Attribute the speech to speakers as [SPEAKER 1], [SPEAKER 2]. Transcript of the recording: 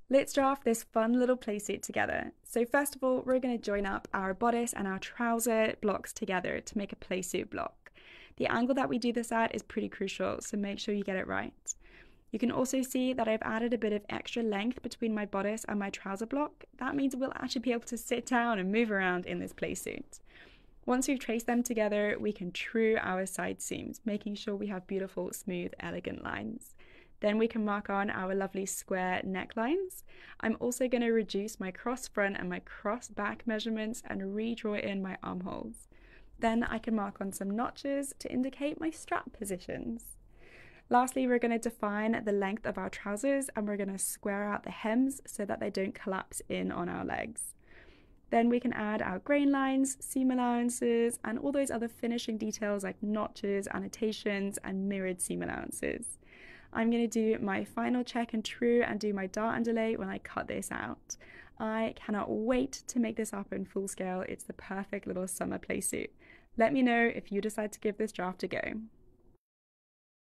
[SPEAKER 1] Let's draft this fun little playsuit together. So first of all, we're going to join up our bodice and our trouser blocks together to make a playsuit block. The angle that we do this at is pretty crucial, so make sure you get it right. You can also see that I've added a bit of extra length between my bodice and my trouser block. That means we'll actually be able to sit down and move around in this playsuit. Once we've traced them together, we can true our side seams, making sure we have beautiful, smooth, elegant lines. Then we can mark on our lovely square necklines. I'm also going to reduce my cross front and my cross back measurements and redraw in my armholes. Then I can mark on some notches to indicate my strap positions. Lastly, we're going to define the length of our trousers and we're going to square out the hems so that they don't collapse in on our legs. Then we can add our grain lines, seam allowances, and all those other finishing details like notches, annotations, and mirrored seam allowances. I'm going to do my final check and true and do my dart underlay when I cut this out. I cannot wait to make this up in full scale. It's the perfect little summer playsuit. Let me know if you decide to give this draft a go.